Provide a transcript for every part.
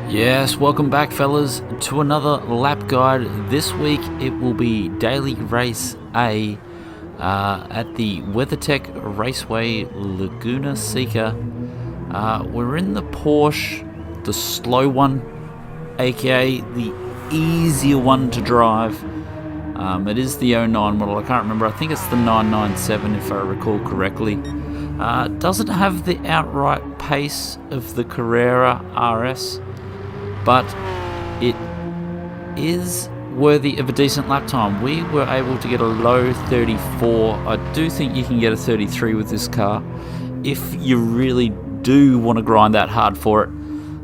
Yes, welcome back fellas to another lap guide. This week it will be Daily Race A at the WeatherTech Raceway Laguna Seca. We're in the Porsche, the slow one, aka the easier one to drive. It is the 09 model, I can't remember, I think it's the 997 if I recall correctly. Doesn't have the outright pace of the Carrera RS, but it is worthy of a decent lap time. We were able to get a low 34. I do think you can get a 33 with this car if you really do want to grind that hard for it.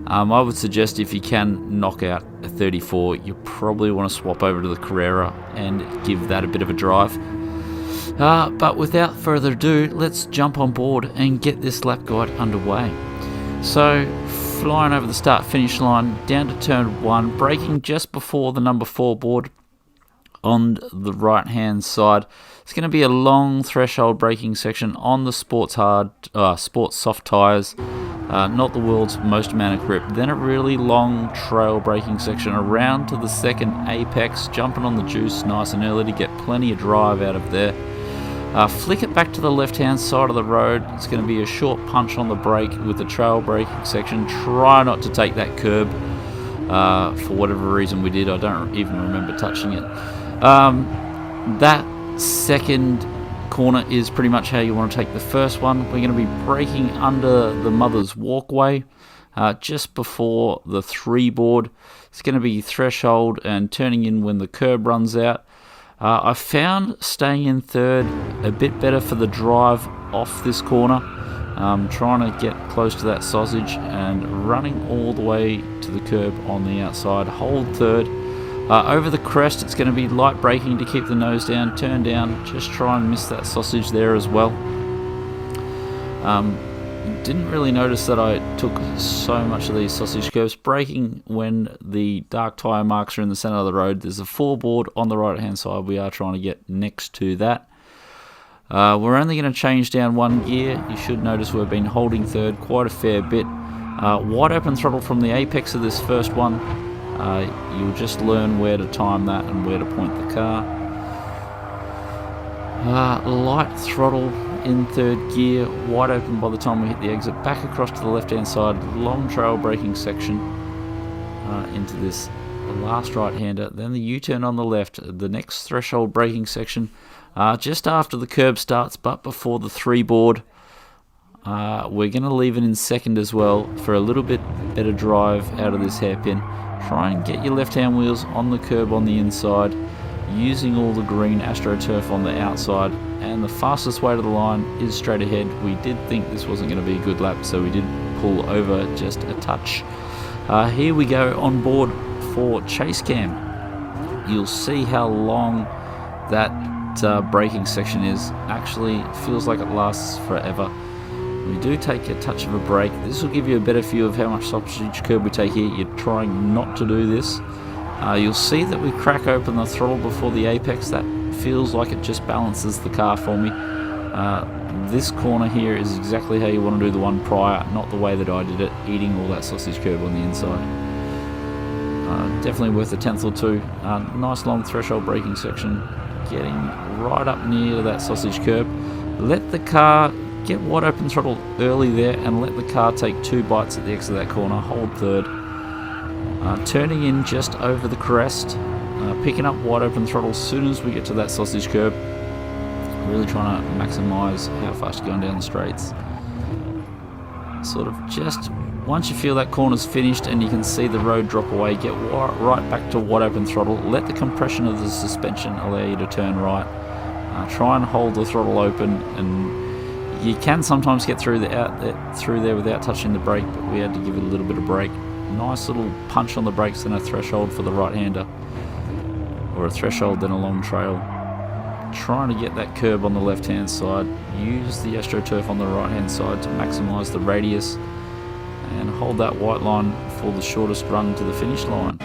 I would suggest if you can knock out a 34, you probably want to swap over to the Carrera and give that a bit of a drive. But without further ado, let's jump on board and get this lap guide underway. So, flying over the start-finish line, down to turn 1, braking just before the number 4 board on the right-hand side. It's going to be a long threshold braking section on the sports soft tyres, not the world's most amount of grip. Then a really long trail braking section around to the second apex, jumping on the juice nice and early to get plenty of drive out of there. Flick it back to the left-hand side of the road. It's going to be a short punch on the brake with the trail braking section. Try not to take that curb. For whatever reason we did, I don't even remember touching it. That second corner is pretty much how you want to take the first one. We're going to be braking under the mother's walkway just before the 3 board. It's going to be threshold and turning in when the curb runs out. I found staying in third a bit better for the drive off this corner. Trying to get close to that sausage and running all the way to the curb on the outside. Hold third. Over the crest, it's going to be light braking to keep the nose down, turn down, just try and miss that sausage there as well. Didn't really notice that I took so much of these sausage curves. Braking when the dark tyre marks are in the centre of the road. There's a 4 board on the right hand side. We are trying to get next to that. We're only going to change down 1 gear. You should notice we've been holding third quite a fair bit. Wide open throttle from the apex of this first one. You'll just learn where to time that and where to point the car. Light throttle in third gear, wide open by the time we hit the exit, back across to the left hand side, long trail braking section into this last right hander, then the U-turn on the left, the next threshold braking section just after the curb starts but before the 3 board. We're going to leave it in second as well for a little bit better drive out of this hairpin. Try and get your left hand wheels on the curb on the inside, using all the green AstroTurf on the outside, and the fastest way to the line is straight ahead. We did think this wasn't going to be a good lap, so we did pull over just a touch. Here we go on board for chase cam. You'll see how long that braking section is. Actually feels like it lasts forever. We do take a touch of a break. This will give you a better view of how much sausage curb we take here. You're trying not to do this. You'll see that we crack open the throttle before the apex. That feels like it just balances the car for me. This corner here is exactly how you want to do the one prior, not the way that I did it, eating all that sausage curb on the inside. Definitely worth a tenth or two. Nice long threshold braking section, getting right up near that sausage curb. Let the car get wide open throttle early there and let the car take 2 bites at the exit of that corner. Hold third. Turning in just over the crest, picking up wide open throttle as soon as we get to that sausage curb. Really trying to maximise how fast you're going down the straights. Sort of just once you feel that corner's finished and you can see the road drop away, get right back to wide open throttle. Let the compression of the suspension allow you to turn right. Try and hold the throttle open, and you can sometimes get through there without touching the brake, but we had to give it a little bit of brake. Nice little punch on the brakes and a threshold for the right hander, or a threshold then a long trail. Trying to get that curb on the left hand side, use the AstroTurf on the right hand side to maximise the radius and hold that white line for the shortest run to the finish line.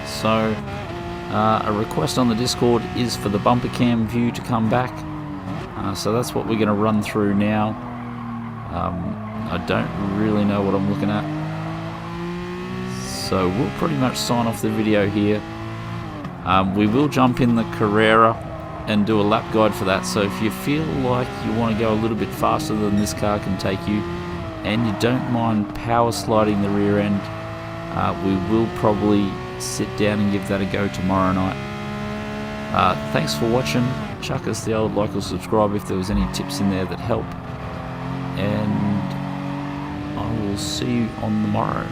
So a request on the Discord is for the bumper cam view to come back, so that's what we're going to run through now. I don't really know what I'm looking at. So we'll pretty much sign off the video here. We will jump in the Carrera and do a lap guide for that. So if you feel like you want to go a little bit faster than this car can take you, and you don't mind power sliding the rear end, we will probably sit down and give that a go tomorrow night. Thanks for watching. Chuck us the old like or subscribe if there was any tips in there that help, and I will see you on the morrow.